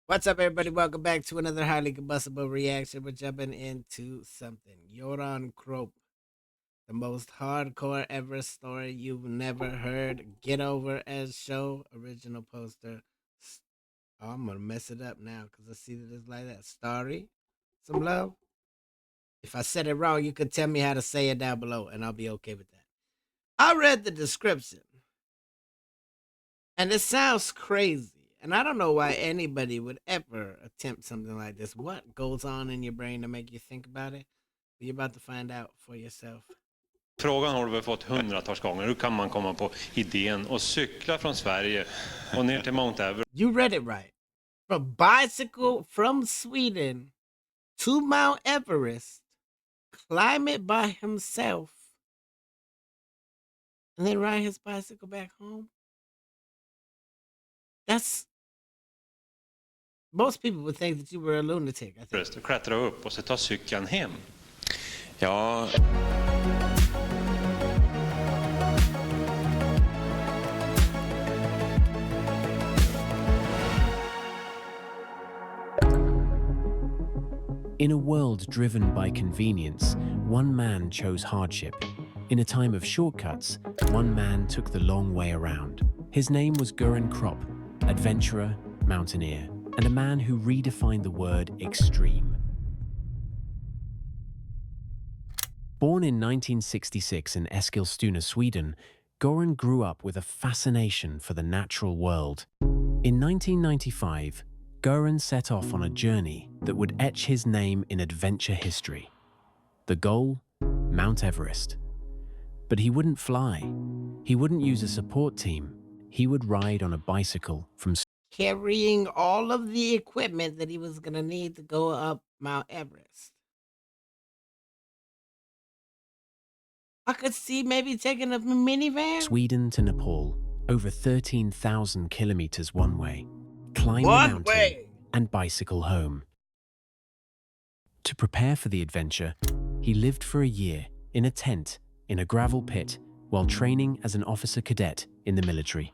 What's up, everybody? Welcome back to another highly combustible reaction. We're jumping into something. Göran Kropp, the most hardcore Everest story you've never heard. Get Over as show. Original poster. Oh, I'm gonna mess it up now because I see that it's like that. Starry, some love. If I said it wrong, you could tell me how to say it down below, and I'll be okay with that. I read the description, and it sounds crazy. And I don't know why anybody would ever attempt something like this. What goes on in your brain to make you think about it? You're about to find out for yourself. Frågan har du väl fått hundratals gånger. Hur kan man komma på idén att cykla från Sverige och ner till Mount Everest? You read it right. From bicycle from Sweden to Mount Everest, climb it by himself, and then ride his bicycle back home. That's most people would think that you were a lunatic, I think. Och klättra upp och så ta cykeln hem. Ja, In a world driven by convenience, one man chose hardship. In a time of shortcuts, one man took the long way around. His name was Göran Kropp, adventurer, mountaineer, and a man who redefined the word extreme. Born in 1966 in Eskilstuna, Sweden, Göran grew up with a fascination for the natural world. In 1995, Göran set off on a journey that would etch his name in adventure history. The goal? Mount Everest. But he wouldn't fly. He wouldn't use a support team. He would ride on a bicycle from Carrying all of the equipment that he was going to need to go up Mount Everest. I could see maybe taking a minivan. Sweden to Nepal, over 13,000 kilometers one way. Climb the One mountain way. and bicycle home. To prepare for the adventure, he lived for a year in a tent in a gravel pit while training as an officer cadet in the military.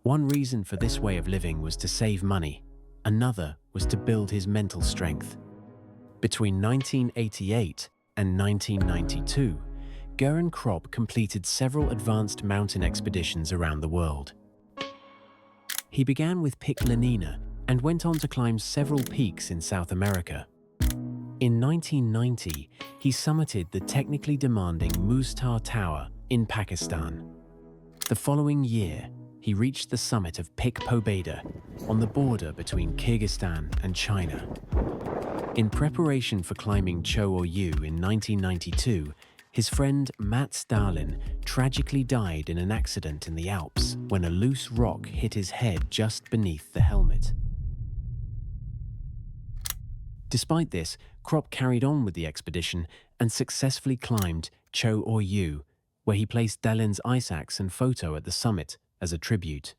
One reason for this way of living was to save money. Another was to build his mental strength. Between 1988 and 1992, Göran Kropp completed several advanced mountain expeditions around the world. He began with Pic Lenina and went on to climb several peaks in South America. In 1990, he summited the technically demanding Mustar Tower in Pakistan. The following year, he reached the summit of Pic Pobeda on the border between Kyrgyzstan and China. In preparation for climbing Cho Oyu in 1992, his friend Matt Stalin tragically died in an accident in the Alps when a loose rock hit his head just beneath the helmet. Despite this, Kropp carried on with the expedition and successfully climbed Cho Oyu, where he placed Stalin's ice axe and photo at the summit as a tribute.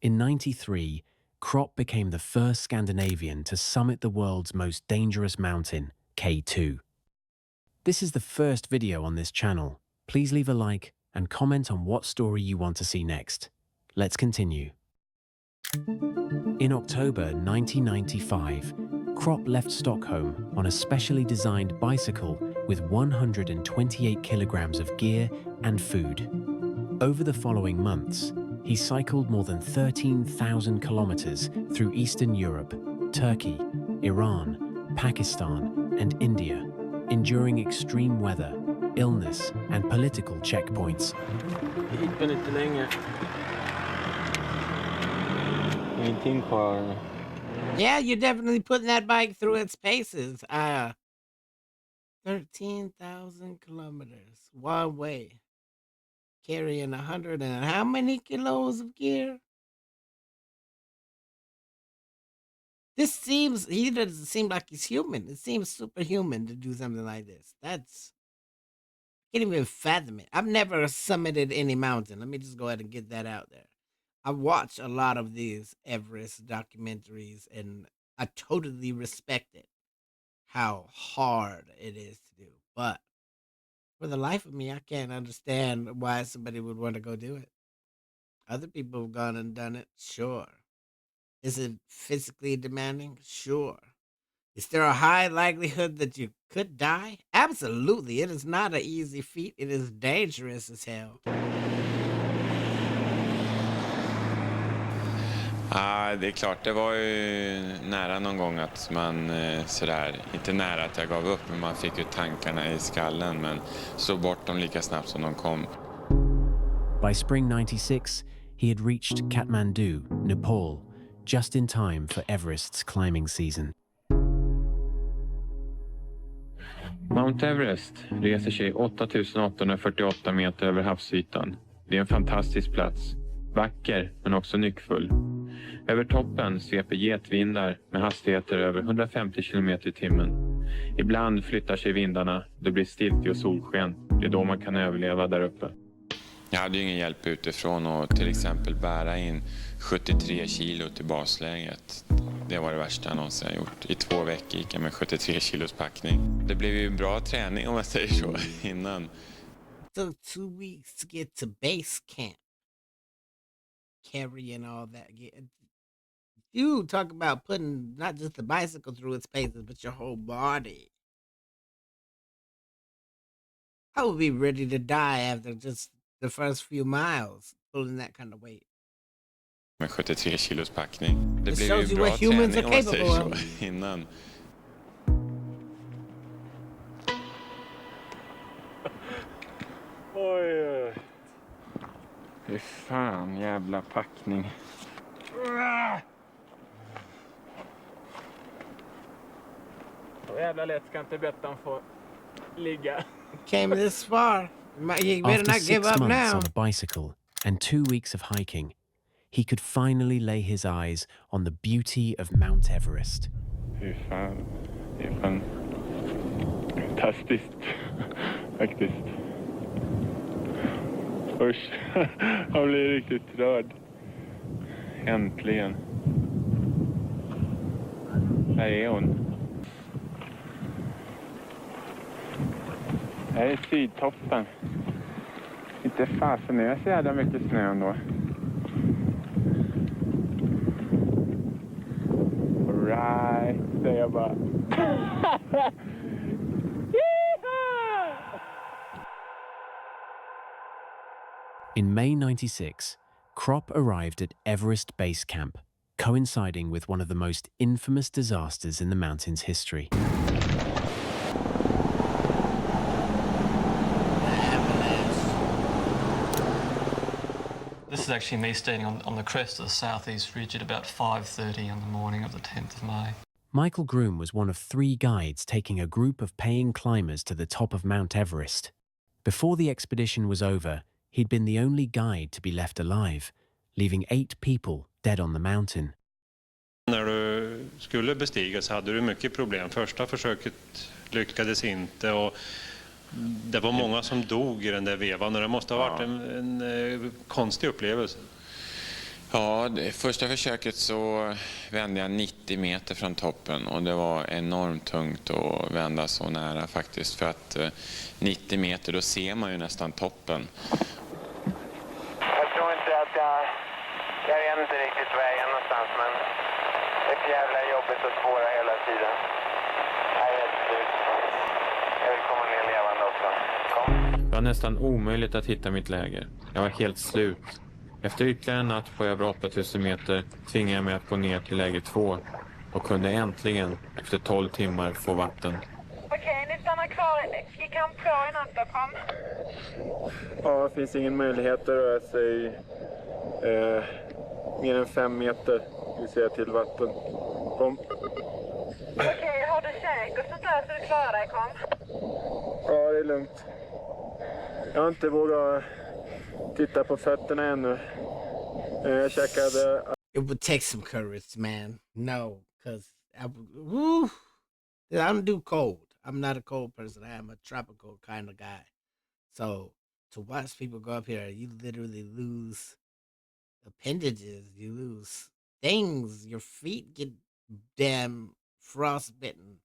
In '93, Kropp became the first Scandinavian to summit the world's most dangerous mountain, K2. This is the first video on this channel. Please leave a like and comment on what story you want to see next. Let's continue. In October 1995, Kropp left Stockholm on a specially designed bicycle with 128 kilograms of gear and food. Over the following months, he cycled more than 13,000 kilometers through Eastern Europe, Turkey, Iran, Pakistan, and India, enduring extreme weather, illness, and political checkpoints. det gick lite länge. Ingenting kvar. Yeah, you're definitely putting that bike through its paces. 13,000 kilometers one way, carrying 100 and how many kilos of gear? He doesn't seem like he's human. It seems superhuman to do something like this. I can't even fathom it. I've never summited any mountain. Let me just go ahead and get that out there. I watch a lot of these Everest documentaries, and I totally respect it, how hard it is to do. But for the life of me, I can't understand why somebody would want to go do it. Other people have gone and done it, sure. Is it physically demanding? Sure. Is there a high likelihood that you could die? Absolutely. It is not an easy feat. It is dangerous as hell. Ja, det är klart, det var ju nära någon gång att man sådär, inte nära att jag gav upp, men man fick ju tankarna i skallen, men slog bort dem lika snabbt som de kom. By spring 96, he had reached Kathmandu, Nepal, just in time for Everest's climbing season. Mount Everest reser sig 8848 meter över havsytan. Det är en fantastisk plats. Vacker, men också nyckfull. Över toppen sveper getvindar med hastigheter över 150 km i timmen. Ibland flyttar sig vindarna, det blir stiltje och solsken. Det är då man kan överleva där uppe. Jag hade ju ingen hjälp utifrån att till exempel bära in 73 kilo till basläget. Det var det värsta jag någonsin har gjort. I 2 veckor gick jag med 73 kilos packning. Det blev ju bra träning om man säger så innan. So 2 weeks to get to base camp. Carrying all that. You talk about putting not just the bicycle through its paces, but your whole body. I would be ready to die after just the first few miles pulling that kind of weight. Med 73 kilos packning. Det It blev shows ju you bra what humans träning are om man säger capable så innan. Oj. Fy fan, jävla packning. Så jävla lätt ska inte Bettan få ligga. Came this far. You better After not give 6 up months now. on a bicycle and 2 weeks of hiking, he could finally lay his eyes on the beauty of Mount Everest. Fy fan, det är fan fantastiskt faktiskt. Usch, jag blir riktigt rörd. Äntligen. Här är hon. Här är sydtoppen. Inte fasen är så jävla mycket snö ändå. Right, säger jag bara. In May 96, Kropp arrived at Everest Base Camp, coinciding with one of the most infamous disasters in the mountain's history. This is actually me standing on the crest of the southeast ridge at about 5:30 on the morning of the 10th of May. Michael Groom was one of 3 guides taking a group of paying climbers to the top of Mount Everest. Before the expedition was over, he'd been the only guide to be left alive, leaving 8 people dead on the mountain. När du skulle bestiga så hade du mycket problem. Första försöket lyckades inte och det var många som dog i den där vevan och det måste ha varit en konstig upplevelse. Ja, första försöket så vände jag 90 meter från toppen och det var enormt tungt att vända så nära faktiskt, för att 90 meter, då ser man ju nästan toppen. Jag tror inte att jag vet inte riktigt var jag är någonstans, men det är för jävla jobbigt att spåra hela tiden. Jag är helt slut. Jag vill komma ner levande också. Kom. Det var nästan omöjligt att hitta mitt läger. Jag var helt slut. Efter ytterligare en natt på över 8000 meter tvingade jag mig att gå ner till läger 2 och kunde äntligen efter 12 timmar få vatten. Okej, ni stannar kvar i kamp 2 i natt då, kom. Ja, det finns ingen möjlighet att röra sig mer än 5 meter, vill säga, till vatten. Kom. Okej, har du käk och sånt där så du klarar dig, kom. Ja, det är lugnt. Jag har inte vågat titta på fötterna ännu. Jag käkade... It would take some courage, man. No, because I don't do cold. I'm not a cold person. I am a tropical kind of guy. So to watch people go up here, you literally lose appendages. You lose things. Your feet get damn frostbitten.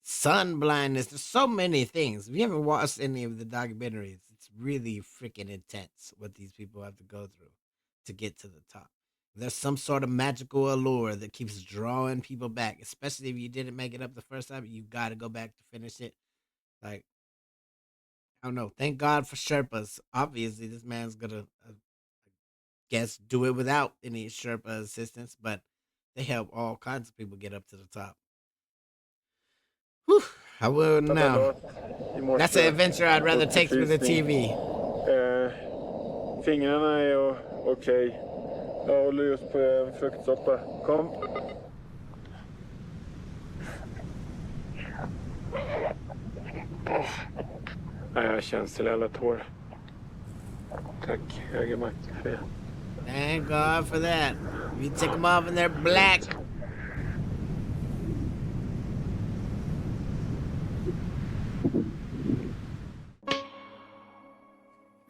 Sun blindness. There's so many things. If you haven't watched any of the documentaries, it's really freaking intense what these people have to go through to get to the top. There's some sort of magical allure that keeps drawing people back, especially if you didn't make it up the first time. You got to go back to finish it. Like, I don't know. Thank God for Sherpas. Obviously, this man's gonna, guess, do it without any Sherpa assistance, but they help all kinds of people get up to the top. Whew, I will now. That's an adventure I'd rather take through the TV. Fingrarna är okej. Jag håller just på en fruktsoppa. Kom. Jag känns till alla tår. Tack, högermakt. Thank God for that. You take them off and they're black.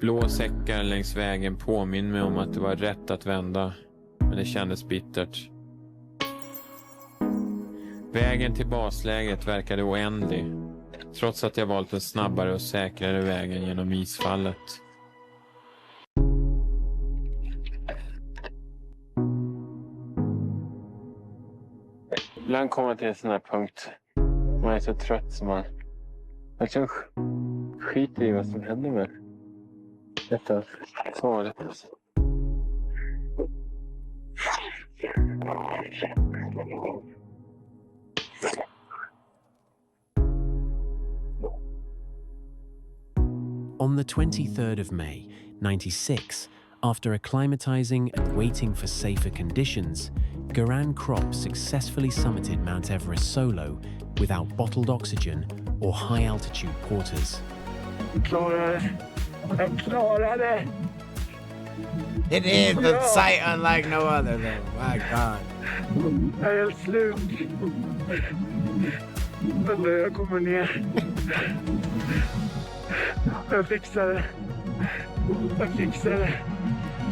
Blå säckar längs vägen påminner mig om att det var rätt att vända, men det kändes bittert. Vägen till basläget verkade oändlig, trots att jag valt en snabbare och säkrare vägen genom isfallet. Ibland kommer man till en sån här punkt. Man är så trött som man verkligen skiter i vad som händer med detta svaret. On the 23rd of May, 96, after acclimatizing and waiting for safer conditions, Göran Kropp successfully summited Mount Everest solo without bottled oxygen or high-altitude porters. Jag klarar det! It is the sight unlike no other, though. My God. Jag är helt slut. Vänta, jag kommer ner. Jag fixar det. Jag fixar det.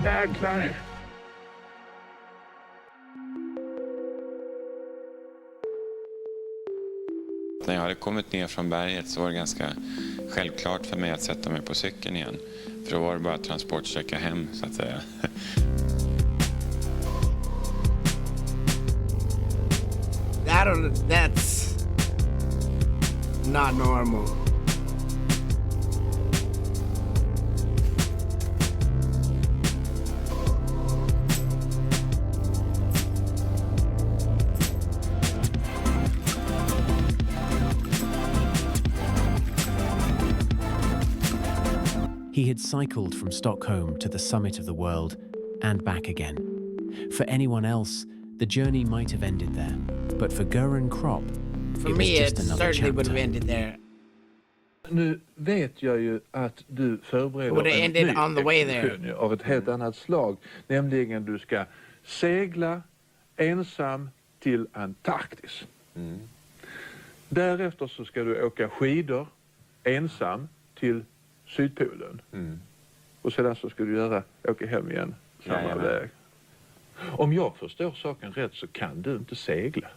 Jäklar. När jag hade kommit ner från berget så var det ganska självklart för mig att sätta mig på cykeln igen. För då var det bara transportsträcka hem, så att säga. That's not normal. He had cycled from Stockholm to the summit of the world and back again. For anyone else, the journey might have ended there, but for Göran Kropp, For it was me, just it another certainly would have chapter. ended there. Nu vet jag ju att du förbereder Would have en ended ny on the way there. expedition av ett helt annat slag. Nämligen du ska segla ensam till Antarktis. Därefter så ska du åka skidor ensam till Sydpolen. Och sedan så ska du åka hem igen samma väg. Om jag förstår saken rätt så kan du inte segla.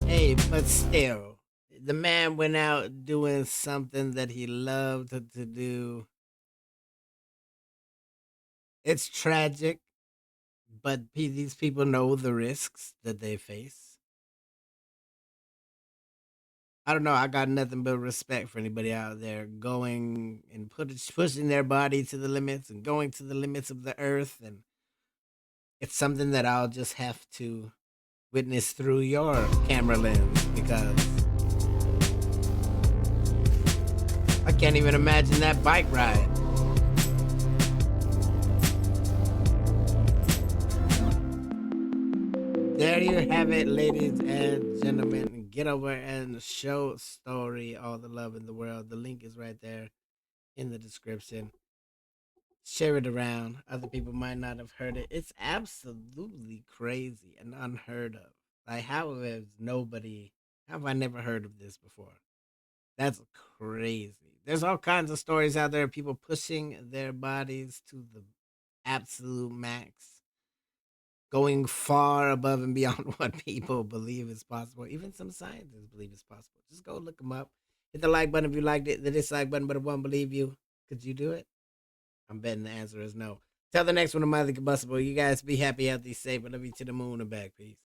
Hey, but still, the man went out doing something that he loved to do. It's tragic, but these people know the risks that they face. I don't know. I got nothing but respect for anybody out there going and pushing their body to the limits and going to the limits of the earth. And it's something that I'll just have to witness through your camera lens, because I can't even imagine that bike ride. There you have it, ladies and gentlemen. Get over and show Story all the love in the world. The link is right there in the description. Share it around. Other people might not have heard it. It's absolutely crazy and unheard of. Like, how have I never heard of this before? That's crazy. There's all kinds of stories out there of people pushing their bodies to the absolute max, going far above and beyond what people believe is possible. Even some scientists believe it's possible. Just go look them up. Hit the like button if you liked it. The dislike button, but it won't believe you. Could you do it? I'm betting the answer is no. Till the next one of Mildly Combustible. You guys be happy, healthy, safe. I love you to the moon and back. Peace.